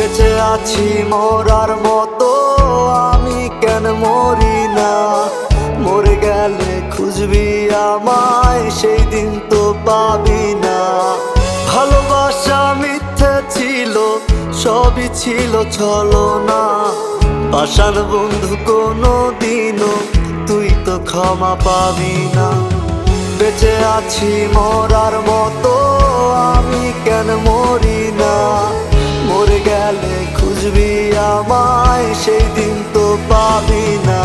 বেঁচে আছি মরার মতো, আমি কেন মরি না? মরে গেলে খুঁজবি আমায়, সেই দিন তো পাবি না। ভালোবাসা মিথ্যে ছিল, সবই ছিল ছলনা। পাষাণ বন্ধু কোনো দিনও তুই তো ক্ষমা পাবি না। বেঁচে আছি মরার মতো, আমি কেন মরি না? মরে গেলে খুঁজবি আমায়, সেই দিন তো পাবি না।